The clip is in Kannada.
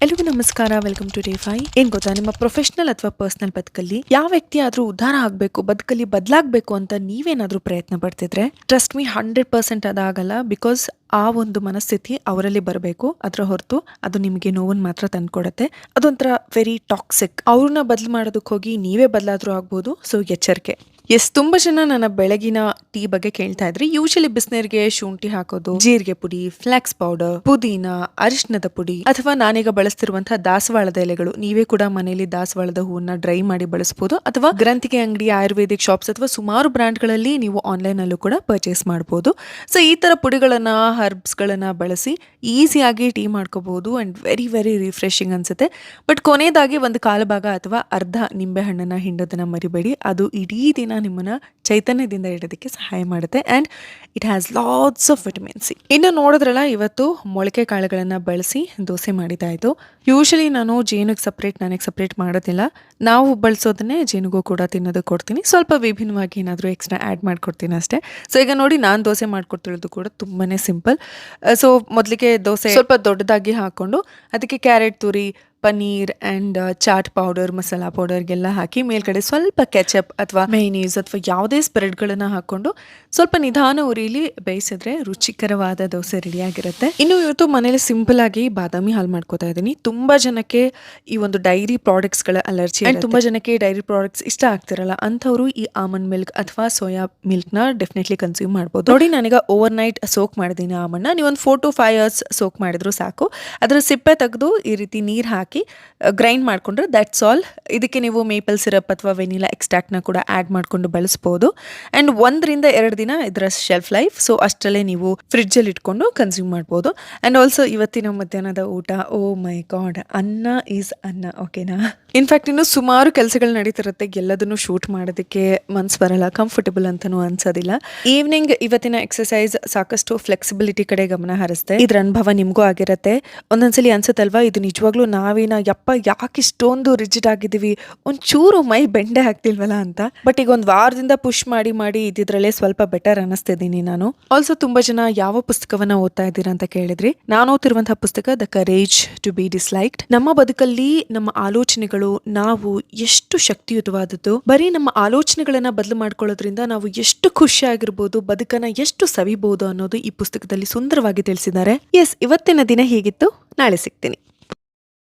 ಎಲ್ರಿಗೂ ನಮಸ್ಕಾರ. Welcome to day 5. ಏನ್ ಗೊತ್ತಾ, ನಿಮ್ಮ ಪ್ರೊಫೆಷನಲ್ ಅಥವಾ ಪರ್ಸನಲ್ ಬದುಕಲ್ಲಿ ಯಾವ ವ್ಯಕ್ತಿ ಆದ್ರೂ ಉದ್ಧಾರ ಆಗ್ಬೇಕು, ಬದುಕಲ್ಲಿ ಬದಲಾಗಬೇಕು ಅಂತ ನೀವೇನಾದ್ರೂ ಪ್ರಯತ್ನ ಪಡ್ತಿದ್ರೆ, ಟ್ರಸ್ಟ್ ಮೀ 100% ಅದಾಗಲ್ಲ. ಬಿಕಾಸ್ ಆ ಒಂದು ಮನಸ್ಥಿತಿ ಅವರಲ್ಲಿ ಬರಬೇಕು. ಅದರ ಹೊರತು ಅದು ನಿಮಗೆ ನೋವನ್ನು ಮಾತ್ರ ತಂದ್ಕೊಡತ್ತೆ. ಅದೊಂಥರ ವೆರಿ ಟಾಕ್ಸಿಕ್. ಅವ್ರನ್ನ ಬದಲು ಮಾಡೋದಕ್ಕೆ ಹೋಗಿ ನೀವೇ ಬದಲಾದ್ರೂ ಆಗ್ಬೋದು. ಸೊ ಎಚ್ಚರಿಕೆ. ತುಂಬಾ ಜನ ನನ್ನ ಬೆಳಗಿನ ಟೀ ಬಗ್ಗೆ ಕೇಳ್ತಾ ಇದ್ರಿ. ಯೂಶಲಿ ಬಿಸಿನೀರಿಗೆ ಶುಂಠಿ ಹಾಕೋದು, ಜೀರಿಗೆ ಪುಡಿ, ಫ್ಲಾಕ್ಸ್ ಪೌಡರ್, ಪುದೀನ, ಅರಿಶಿಣದ ಪುಡಿ, ಅಥವಾ ನಾನೀಗ ಬಳಸ್ತಿರುವಂತಹ ದಾಸವಾಳದ ಎಲೆಗಳು. ನೀವೇ ಕೂಡ ಮನೆಯಲ್ಲಿ ದಾಸವಾಳದ ಹೂವನ್ನ ಡ್ರೈ ಮಾಡಿ ಬಳಸಬಹುದು, ಅಥವಾ ಗ್ರಂಥಿಗೆ ಅಂಗಡಿ, ಆಯುರ್ವೇದಿಕ್ ಶಾಪ್ಸ್ ಅಥವಾ ಸುಮಾರು ಬ್ರ್ಯಾಂಡ್ ಗಳಲ್ಲಿ ನೀವು ಆನ್ಲೈನ್ ಅಲ್ಲೂ ಕೂಡ ಪರ್ಚೇಸ್ ಮಾಡಬಹುದು. ಸೊ ಈ ತರ ಪುಡಿಗಳನ್ನ, ಹರ್ಬ್ಸ್ ಗಳನ್ನ ಬಳಸಿ ಈಸಿಯಾಗಿ ಟೀ ಮಾಡ್ಕೋಬಹುದು ಅಂಡ್ ವೆರಿ ವೆರಿ ರಿಫ್ರೆಶಿಂಗ್ ಅನ್ಸುತ್ತೆ. ಬಟ್ ಕೊನೆಯದಾಗಿ ಒಂದು ಕಾಲು ಭಾಗ ಅಥವಾ ಅರ್ಧ ನಿಂಬೆ ಹಣ್ಣನ್ನ ಹಿಂಡೋದನ್ನ ಮರಿಬೇಡಿ. ಅದು ಇಡೀ ದಿನ ನಿಮ್ಮನ್ನ ಚೈತನ್ಯದಿಂದ ಇಡೋದಕ್ಕೆ ಸಹಾಯ ಮಾಡುತ್ತೆ and it has lots of vitamin C. ಇನ್ನು ನೋಡಿದ್ರಲ್ಲ, ಇವತ್ತು ಮೊಳಕೆ ಕಾಳುಗಳನ್ನ ಬಳಸಿ ದೋಸೆ ಮಾಡಿದಾಯ್ತು. ಯೂಶಲಿ ನಾನು ಜೇನಿಗೆ ಸಪ್ರೇಟ್, ನನಗೆ ಸಪ್ರೇಟ್ ಮಾಡೋದಿಲ್ಲ. ನಾವು ಬಳಸೋದನ್ನೇ ಜೇನಿಗೂ ಕೂಡ ತಿನ್ನೋದಕ್ಕೆ ಕೊಡ್ತೀನಿ. ಸ್ವಲ್ಪ ವಿಭಿನ್ನವಾಗಿ ಏನಾದರೂ ಎಕ್ಸ್ಟ್ರಾ ಆ್ಯಡ್ ಮಾಡ್ಕೊಡ್ತೀನಿ ಅಷ್ಟೇ. ಸೊ ಈಗ ನೋಡಿ, ನಾನು ದೋಸೆ ಮಾಡ್ಕೊಡ್ತಿರೋದು ಕೂಡ ತುಂಬಾನೇ ಸಿಂಪಲ್. ಸೊ ಮೊದಲಿಗೆ ದೋಸೆ ಸ್ವಲ್ಪ ದೊಡ್ಡದಾಗಿ ಹಾಕೊಂಡು ಅದಕ್ಕೆ ಕ್ಯಾರೆಟ್ ತುರಿ, ಪನ್ನೀರ್ ಅಂಡ್ ಚಾಟ್ ಪೌಡರ್, ಮಸಾಲಾ ಪೌಡರ್ಗೆಲ್ಲ ಹಾಕಿ ಮೇಲ್ಗಡೆ ಸ್ವಲ್ಪ ಕೆಚಪ್ ಅಥವಾ ಮೇನೀಸ್ ಅಥವಾ ಯಾವುದೇ ಸ್ಪ್ರೆಡ್ಗಳನ್ನ ಹಾಕೊಂಡು ಸ್ವಲ್ಪ ನಿಧಾನ ಉರಿಲಿ ಬೇಯಿಸಿದ್ರೆ ರುಚಿಕರವಾದ ದೋಸೆ ರೆಡಿಯಾಗಿರುತ್ತೆ. ಇನ್ನು ಇವತ್ತು ಮನೇಲಿ ಸಿಂಪಲ್ ಆಗಿ ಬಾದಾಮಿ ಹಾಲು ಮಾಡ್ಕೋತಾ ಇದ್ದೀನಿ. ತುಂಬಾ ಜನಕ್ಕೆ ಈ ಒಂದು ಡೈರಿ ಪ್ರಾಡಕ್ಟ್ಸ್ಗಳ ಅಲರ್ಜಿ ಅಂಡ್ ತುಂಬಾ ಜನಕ್ಕೆ ಡೈರಿ ಪ್ರಾಡಕ್ಟ್ಸ್ ಇಷ್ಟ ಆಗ್ತಿರಲ್ಲ. ಅಂಥವ್ರು ಈ ಆಮಂಡ್ ಮಿಲ್ಕ್ ಅಥವಾ ಸೋಯಾ ಮಿಲ್ಕ್ ನ ಡೆಫಿನೆಟ್ಲಿ ಕನ್ಸ್ಯೂಮ್ ಮಾಡ್ಬೋದು. ನೋಡಿ, ನಾನೀಗ ಓವರ್ ನೈಟ್ ಸೋಕ್ ಮಾಡಿದ್ದೀನಿ ಆಮಂಡ್ನ. ನೀವು ಒಂದು 4 to 5 hours ಸೋಕ್ ಮಾಡಿದ್ರು ಸಾಕು. ಅದರ ಸಿಪ್ಪೆ ತೆಗೆದು ಈ ರೀತಿ ನೀರು ಹಾಕಿ ಗ್ರೈಂಡ್ ಮಾಡ್ಕೊಂಡ್ರೆ ದಟ್ಸ್ ಆಲ್. ಇದಕ್ಕೆ ನೀವು ಮೇಪಲ್ ಸಿರಪ್ ಅಥವಾ ವೆನಿಲಾ ಎಕ್ಸ್ಟ್ರಾಕ್ಟ್ ನ ಕೂಡ ಆಡ್ ಮಾಡ್ಕೊಂಡು ಬಳಸಬಹುದು. ಅಂಡ್ 1 ರಿಂದ 2 ದಿನ ಇದರ ಶೆಲ್ಫ್ ಲೈಫ್. ಸೊ ಅಷ್ಟರಲ್ಲೇ ನೀವು ಫ್ರಿಡ್ಜ್ ಅಲ್ಲಿ ಇಟ್ಕೊಂಡು ಕನ್ಸ್ಯೂಮ್ ಮಾಡಬಹುದು. ಅಂಡ್ ಆಲ್ಸೋ ಇವತ್ತಿನ ಮಧ್ಯಾಹ್ನದ ಊಟ, ಓ ಮೈ ಗಾಡ್, ಅನ್ನ ಈಸ್ ಅನ್ನ. ಓಕೆನಾ? ಇನ್ಫ್ಯಾಕ್ಟ್ ಇನ್ನು ಸುಮಾರು ಕೆಲಸಗಳು ನಡೀತಿರುತ್ತೆ. ಎಲ್ಲದನ್ನು ಶೂಟ್ ಮಾಡೋದಕ್ಕೆ ಮನ್ಸು ಬರಲ್ಲ, ಕಂಫರ್ಟಬಲ್ ಅಂತಾನೂ ಅನ್ಸೋದಿಲ್ಲ. ಈವ್ನಿಂಗ್ ಇವತ್ತಿನ ಎಕ್ಸರ್ಸೈಸ್ ಸಾಕಷ್ಟು ಫ್ಲೆಕ್ಸಿಬಿಲಿಟಿ ಕಡೆ ಗಮನ ಹರಿಸ್ತೆ. ಇದ್ರ ಅನುಭವ ನಿಮ್ಗೂ ಆಗಿರುತ್ತೆ. ಒಂದೊಂದ್ಸಲಿ ಅನ್ಸುತ್ತಲ್ವಾ, ಇದು ನಿಜವಾಗ್ಲೂ ಯಾಕೆ ಇಷ್ಟೊಂದು ರಿಜಿಡ್ ಆಗಿದ್ದೀವಿ, ಒಂಚೂರು ಮೈ ಬೆಂಡೆ ಆಗ್ತಿಲ್ವಲ್ಲ ಅಂತ. ಬಟ್ ಈಗ ಒಂದು ವಾರದಿಂದ ಪುಷ್ ಮಾಡಿ ಇದ್ರಲ್ಲೇ ಸ್ವಲ್ಪ ಬೆಟರ್ ಅನ್ನಿಸ್ತಿದ್ದೀನಿ ನಾನು. ಆಲ್ಸೋ ತುಂಬಾ ಜನ ಯಾವ ಪುಸ್ತಕವನ್ನ ಓದ್ತಾ ಇದ್ದೀರಾ ಅಂತ ಕೇಳಿದ್ರಿ. ನಾನು ಓದ್ತಿರುವಂತಹ ಪುಸ್ತಕ ದ ಕರೇಜ್ ಟು ಬಿ ಡಿಸ್ಲೈಕ್ಡ್. ನಮ್ಮ ಬದುಕಲ್ಲಿ ನಮ್ಮ ಆಲೋಚನೆಗಳು ನಾವು ಎಷ್ಟು ಶಕ್ತಿಯುತವಾದದ್ದು. ಬರೀ ನಮ್ಮ ಆಲೋಚನೆಗಳನ್ನ ಬದಲು ಮಾಡ್ಕೊಳ್ಳೋದ್ರಿಂದ ನಾವು ಎಷ್ಟು ಖುಷಿಯಾಗಿರ್ಬೋದು, ಬದುಕನ್ನ ಎಷ್ಟು ಸವಿಬಹುದು ಅನ್ನೋದು ಈ ಪುಸ್ತಕದಲ್ಲಿ ಸುಂದರವಾಗಿ ತಿಳಿಸಿದ್ದಾರೆ. ಎಸ್, ಇವತ್ತಿನ ದಿನ ಹೀಗಿತ್ತು. ನಾಳೆ ಸಿಗ್ತೀನಿ.